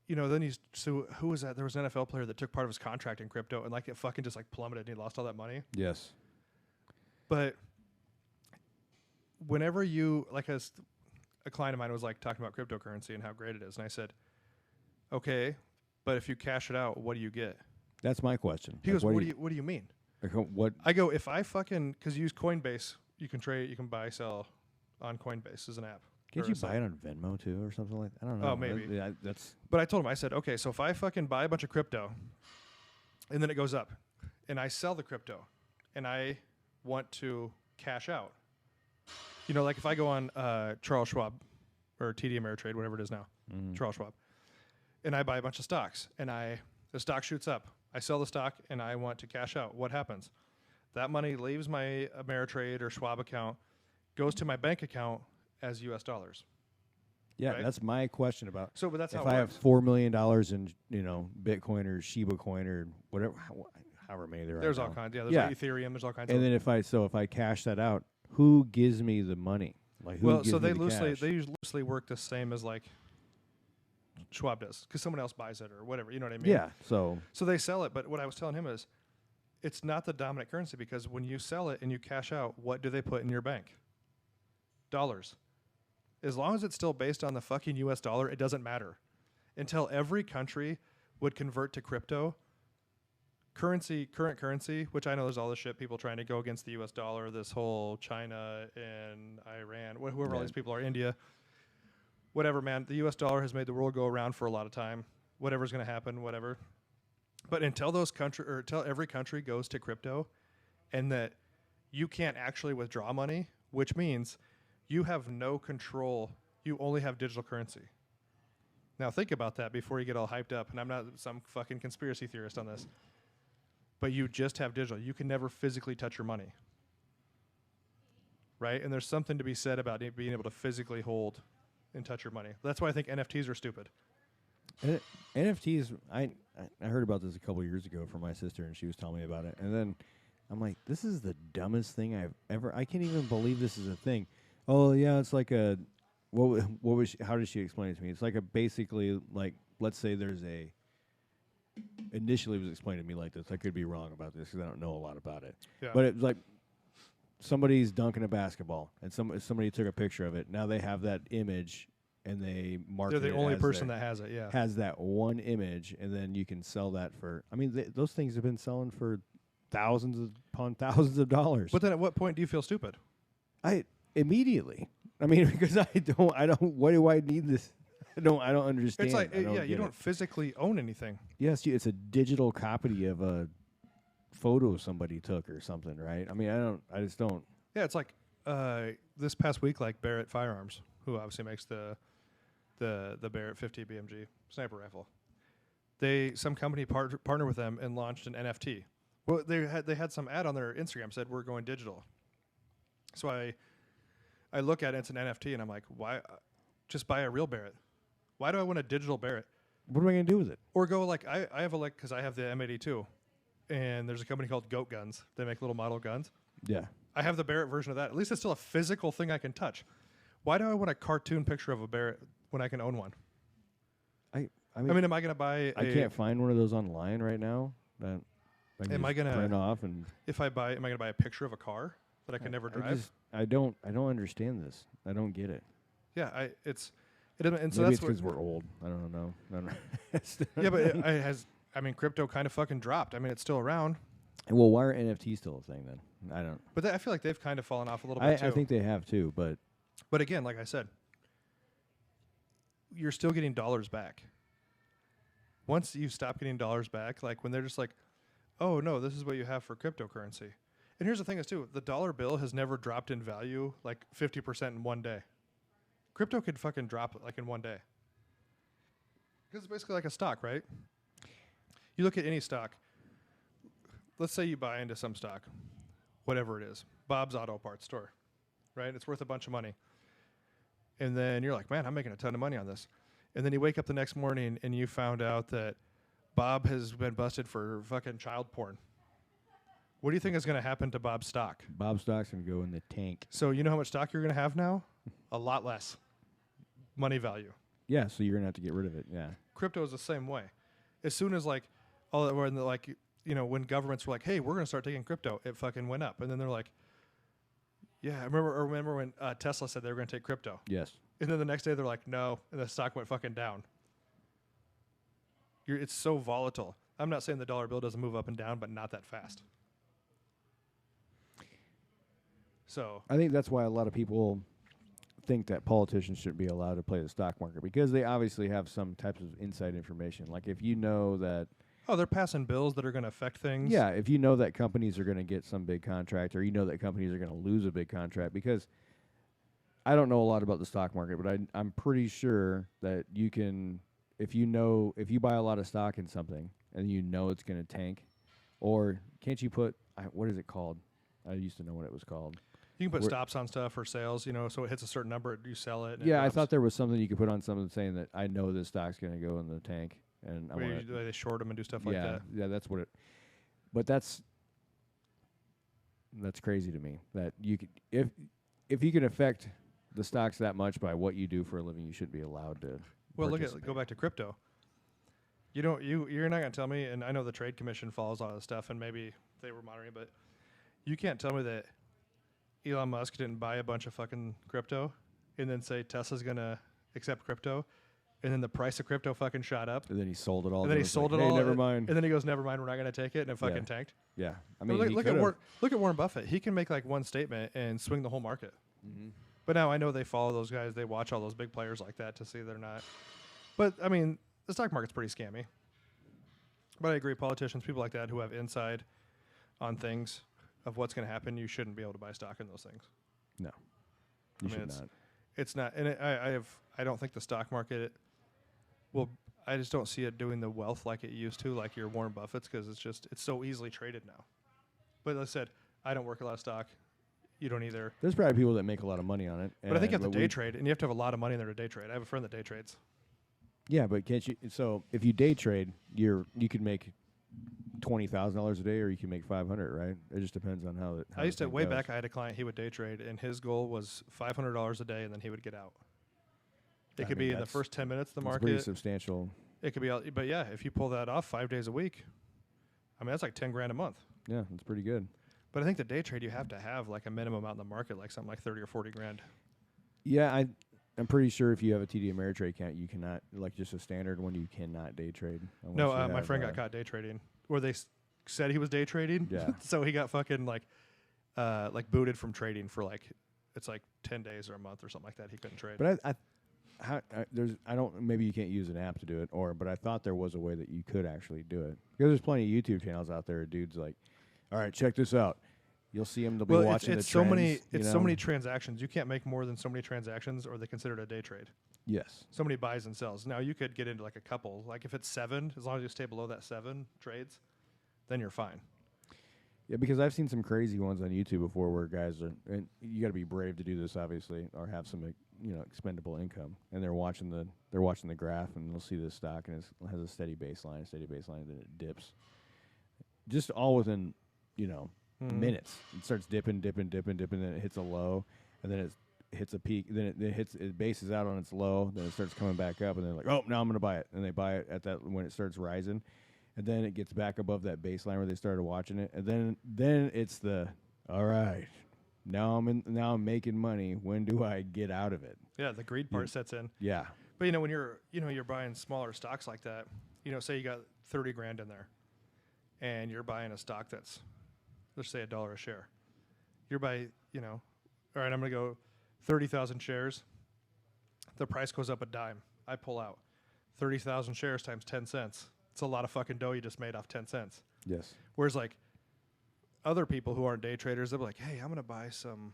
then so who was that? There was an NFL player that took part of his contract in crypto and like it fucking just like plummeted and he lost all that money. Yes. But whenever you, like a client of mine was like talking about cryptocurrency and how great it is. And I said, okay, but if you cash it out, what do you get? That's my question. He goes, what do you mean? Like what? I go, if I fucking, because you use Coinbase, you can buy, sell on Coinbase as an app. Can't you buy it on Venmo too or something like that? I don't know. Oh, maybe. That's. But I told him, I said, okay, so if I fucking buy a bunch of crypto and then it goes up and I sell the crypto and I want to cash out, like if I go on Charles Schwab or TD Ameritrade, whatever it is now, Charles Schwab, and I buy a bunch of stocks and the stock shoots up. I sell the stock and I want to cash out. What happens? That money leaves my Ameritrade or Schwab account, goes to my bank account as U.S. dollars. Yeah, right? That's my question about. So, but that's if how I have $4 million in Bitcoin or Shiba coin or whatever. however many there are. There's now. all kinds. Yeah, there's like Ethereum. There's all kinds. And of then if I cash that out, who gives me the money? Like who gives so me they the loosely cash? they loosely work the same as like Schwab does, because someone else buys it or whatever. You know what I mean? Yeah. So they sell it, but what I was telling him is, it's not the dominant currency, because when you sell it and you cash out, what do they put in your bank? Dollars. As long as it's still based on the fucking US dollar, it doesn't matter. Until every country would convert to crypto current currency, which I know there's all this shit, people trying to go against the US dollar, this whole China and Iran, whoever all these people are, India, whatever, man. The US dollar has made the world go around for a lot of time. Whatever's going to happen, whatever. But until every country goes to crypto, and that you can't actually withdraw money, which means you have no control. You only have digital currency. Now think about that before you get all hyped up. And I'm not some fucking conspiracy theorist on this. But you just have digital. You can never physically touch your money. Right? And there's something to be said about being able to physically hold and touch your money. That's why I think NFTs are stupid. NFTs, I heard about this a couple years ago from my sister, and she was telling me about it. And then I'm like, this is the dumbest thing I've ever. I can't even believe this is a thing. Oh yeah, it's like a. What was? How did she explain it to me? It's like a basically like, let's say there's a. Initially, it was explained to me like this. I could be wrong about this because I don't know a lot about it. Yeah. But it was like somebody's dunking a basketball, and somebody took a picture of it. Now they have that image. And they market They're the only person that has it, yeah. Has that one image, and then you can sell that for. I mean, those things have been selling for thousands upon thousands of dollars. But then, at what point do you feel stupid? Immediately. I mean, because I don't. Why do I need this? I don't understand. It's like, you don't physically own anything. Yes, it's a digital copy of a photo somebody took or something, right? I mean, I just don't. Yeah, it's like this past week, like Barrett Firearms, who obviously makes the Barrett 50 BMG sniper rifle. Some company partnered with them and launched an NFT. Well, they had some ad on their Instagram said we're going digital. So I look at it, it's an NFT, and I'm like, why? Just buy a real Barrett. Why do I want a digital Barrett? What am I gonna do with it? Or go like I have because I have the M82, and there's a company called Goat Guns. They make little model guns. Yeah. I have the Barrett version of that. At least it's still a physical thing I can touch. Why do I want a cartoon picture of a Barrett when I can own one? I mean, am I going to buy? I can't find one of those online right now. That am I going to print off and? If I buy, am I going to buy a picture of a car that I can never drive? I don't understand this. I don't get it. Yeah, and so Maybe that's it's because we're old. I don't know. Yeah, but it has. I mean, crypto kind of fucking dropped. I mean, it's still around. Well, why are NFTs still a thing then? I don't. But I feel like they've kind of fallen off a little bit too. I think they have too, but. But again, like I said, you're still getting dollars back. Once you stop getting dollars back, like when they're just like, oh no, this is what you have for cryptocurrency. And here's the thing is too, the dollar bill has never dropped in value like 50% in one day. Crypto could fucking drop like in one day. Because it's basically like a stock, right? You look at any stock. Let's say you buy into some stock, whatever it is, Bob's Auto Parts store, right? It's worth a bunch of money. And then you're like, man, I'm making a ton of money on this. And then you wake up the next morning and you found out that Bob has been busted for fucking child porn. What do you think is going to happen to Bob's stock? Bob's stock's going to go in the tank. So you know how much stock you're going to have now? A lot less money value. Yeah, so you're going to have to get rid of it, yeah. Crypto is the same way. As soon as like, when governments were like, hey, we're going to start taking crypto, it fucking went up. And then they're like, yeah, I remember when Tesla said they were going to take crypto. Yes. And then the next day they're like, no, and the stock went fucking down. It's so volatile. I'm not saying the dollar bill doesn't move up and down, but not that fast. So I think that's why a lot of people think that politicians shouldn't be allowed to play the stock market, because they obviously have some types of inside information. Like if you know that... Oh, they're passing bills that are going to affect things. Yeah, if you know that companies are going to get some big contract, or you know that companies are going to lose a big contract, because I don't know a lot about the stock market, but I'm pretty sure that you can, if you buy a lot of stock in something and you know it's going to tank, or can't you put, what is it called? I used to know what it was called. You can put stops on stuff for sales, so it hits a certain number, you sell it. And yeah, I thought there was something you could put on something saying that I know this stock's going to go in the tank. And they short them and do stuff like that. Yeah, that's what it. But that's crazy to me that you could if you can affect the stocks that much by what you do for a living, you should be allowed to. Well, go back to crypto. You're not going to tell me, and I know the Trade Commission follows all this stuff, and maybe they were monitoring, but you can't tell me that Elon Musk didn't buy a bunch of fucking crypto and then say Tesla's going to accept crypto, and then the price of crypto fucking shot up. And then he sold it all. And then he sold it all. Never mind. And then he goes, never mind, we're not going to take it, and it fucking tanked. Yeah. I mean, look at Warren Buffett. He can make like one statement and swing the whole market. Mm-hmm. But now I know they follow those guys. They watch all those big players like that to see they're not. But, I mean, the stock market's pretty scammy. But I agree, politicians, people like that who have inside on things of what's going to happen, you shouldn't be able to buy stock in those things. No. You should not. It's not. And I don't think the stock market I just don't see it doing the wealth like it used to, like your Warren Buffett's, because it's so easily traded now. But as I said, I don't work a lot of stock. You don't either. There's probably people that make a lot of money on it. But I think you have to day trade, and you have to have a lot of money in there to day trade. I have a friend that day trades. Yeah, but can't you? So if you day trade, you could make $20,000 a day, or you can make $500, right? It just depends on how. I used to way back. I had a client. He would day trade, and his goal was $500 a day, and then he would get out. It could be in the first 10 minutes of the market. Pretty substantial. It could be, but yeah, if you pull that off 5 days a week, I mean that's like $10,000 a month. Yeah, that's pretty good. But I think the day trade you have to have like a minimum out in the market, like something like 30 or 40 grand. Yeah, I'm pretty sure if you have a TD Ameritrade account, you cannot, like just a standard one, you cannot day trade. No, my friend got caught day trading, where they said he was day trading. Yeah. So he got fucking like booted from trading for it's like 10 days or a month or something like that. He couldn't trade. But maybe you can't use an app to do it, but I thought there was a way that you could actually do it. Because there's plenty of YouTube channels out there, dudes like, all right, check this out. You'll see them. They'll be watching the trends. It's so many transactions. You can't make more than so many transactions, or they consider it a day trade. Yes. So many buys and sells. Now you could get into like a couple. Like if it's 7, as long as you stay below that 7 trades, then you're fine. Yeah, because I've seen some crazy ones on YouTube before where guys are, and you got to be brave to do this, obviously, or have some expendable income, and they're watching the graph, and they'll see this stock, and it has a steady baseline, then it dips, just all within minutes. It starts dipping, then it hits a low, and then it hits a peak, then it bases out on its low, then it starts coming back up, and they're like, oh, now I'm going to buy it, and they buy it at that when it starts rising, and then it gets back above that baseline where they started watching it, and then it's all right, now I'm making money. When do I get out of it? Yeah, the greed part sets in. Yeah, but when you're buying smaller stocks like that, say you got 30 grand in there, and you're buying a stock that's, let's say $1 a share. You're by, all right, I'm going to go 30,000 shares. The price goes up a dime. I pull out 30,000 shares times 10 cents. It's a lot of fucking dough you just made off 10 cents. Yes. Whereas like other people who aren't day traders, they'll be like, hey, I'm going to buy some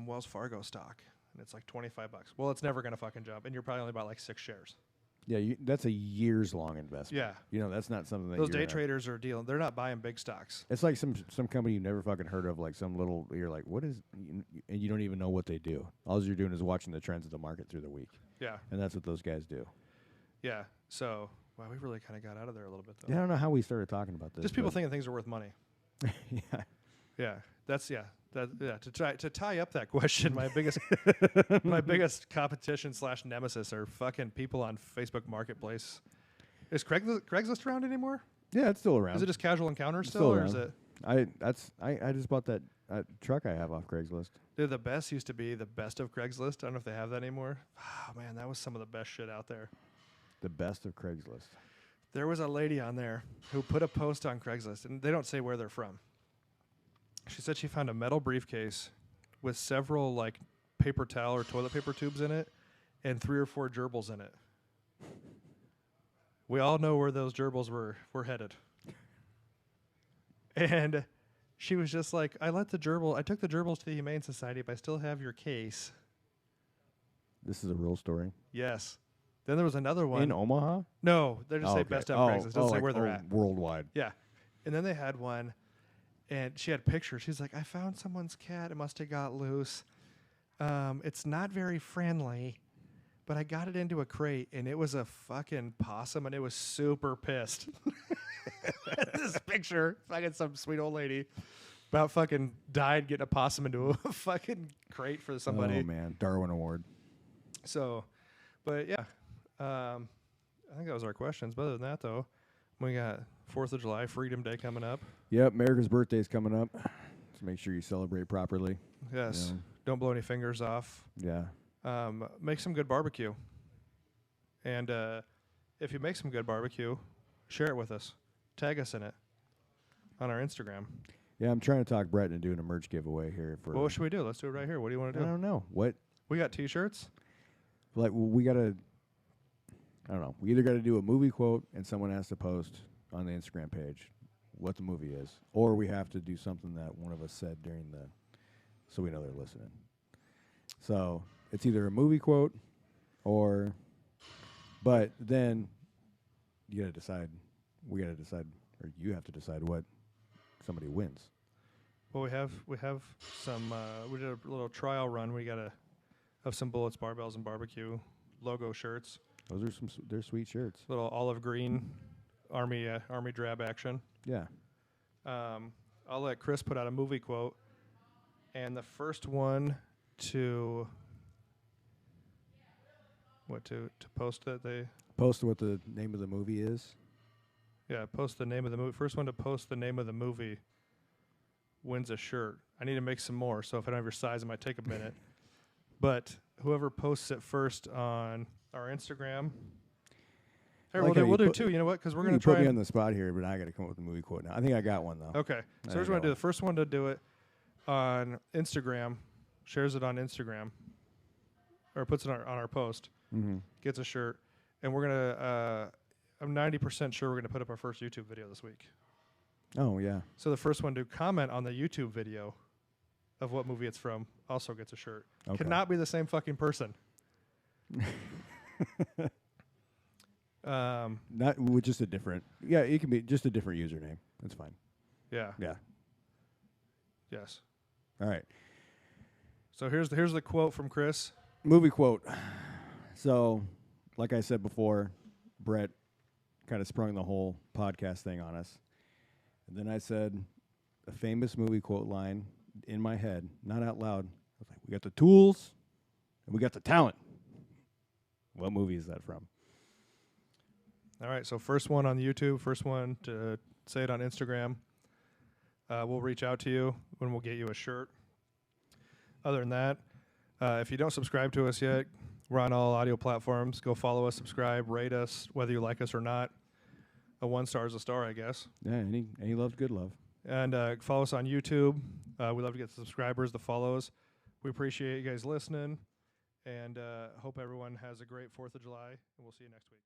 Wells Fargo stock. And it's like $25. Well, it's never going to fucking jump. And you're probably only about like 6 shares. Yeah, that's a years-long investment. Yeah. That's not something that those day traders are dealing. They're not buying big stocks. It's like some company you never fucking heard of, like some little. You're like, what is? And you don't even know what they do. All you're doing is watching the trends of the market through the week. Yeah. And that's what those guys do. Yeah. So, wow, we really kind of got out of there a little bit, though. Yeah, I don't know how we started talking about this. Just people thinking things are worth money. Yeah. Yeah. To tie up that question, my biggest competition / nemesis are fucking people on Facebook Marketplace. Is Craigslist around anymore? Yeah, it's still around. Is it just casual encounters still, or is it? I just bought that truck I have off Craigslist. Dude, the best used to be the best of Craigslist. I don't know if they have that anymore. Oh man, that was some of the best shit out there. The best of Craigslist. There was a lady on there who put a post on Craigslist, and they don't say where they're from. She said she found a metal briefcase with several like paper towel or toilet paper tubes in it and 3 or 4 gerbils in it. We all know where those gerbils were headed. And she was just like, I took the gerbils to the Humane Society, but I still have your case. This is a real story? Yes. Then there was another one. In Omaha? No, they just say best of Craigslist. Doesn't say where they're at. Worldwide. Yeah. And then they had one, and she had pictures. She's like, I found someone's cat. It must have got loose. It's not very friendly, but I got it into a crate, and it was a fucking possum, and it was super pissed. this picture, fucking some sweet old lady, about fucking died getting a possum into a fucking crate for somebody. Oh man, Darwin Award. So, but yeah, I think that was our questions. But other than that, though, we got 4th of July, Freedom Day coming up. Yep, America's birthday's coming up. So make sure you celebrate properly. Yes. You know. Don't blow any fingers off. Yeah. Make some good barbecue. And if you make some good barbecue, share it with us. Tag us in it on our Instagram. Yeah, I'm trying to talk Brett into doing a merch giveaway here. For Well, what should we do? Let's do it right here. What do you want to do? I don't know. What? We got T-shirts. Like, we got to, I don't know. We either got to do a movie quote and someone has to post on the Instagram page what the movie is, or we have to do something that one of us said during so we know they're listening. So it's either a movie quote or, but then you got to decide, we got to decide, or you have to decide what somebody wins. Well, we have some. We did a little trial run. We got of some bullets, barbells, and barbecue logo shirts. Those are they're sweet shirts. Little olive green army drab action. Yeah. I'll let Chris put out a movie quote, and the first one to post that they Post what the name of the movie is. Yeah, post the name of the movie. First one to post the name of the movie wins a shirt. I need to make some more, so if I don't have your size, it might take a minute. But whoever posts it first on our Instagram. Hey, Like we'll do two. You know what? Because we're going to try. Put me on the spot here, but I got to come up with a movie quote now. I think I got one though. Okay, so here's what I do. The first one to do it on Instagram, shares it on Instagram, or puts it on our post, gets a shirt, and we're gonna. I'm 90% sure we're going to put up our first YouTube video this week. Oh, yeah. So the first one to comment on the YouTube video of what movie it's from also gets a shirt. Okay. Cannot be the same fucking person. Not with just a different. Yeah, it can be just a different username. That's fine. Yeah. Yeah. Yes. All right. So here's the quote from Chris. Movie quote. So, like I said before, Brett kind of sprung the whole podcast thing on us. And then I said a famous movie quote line in my head, not out loud. I was like, we got the tools and we got the talent. What movie is that from? All right, so first one on YouTube, first one to say it on Instagram. We'll reach out to you when we'll get you a shirt. Other than that, if you don't subscribe to us yet, we're on all audio platforms. Go follow us, subscribe, rate us, whether you like us or not. A 1 star is a star, I guess. Yeah, any love's good love. And follow us on YouTube. We love to get the subscribers, the follows. We appreciate you guys listening, and hope everyone has a great 4th of July, and we'll see you next week.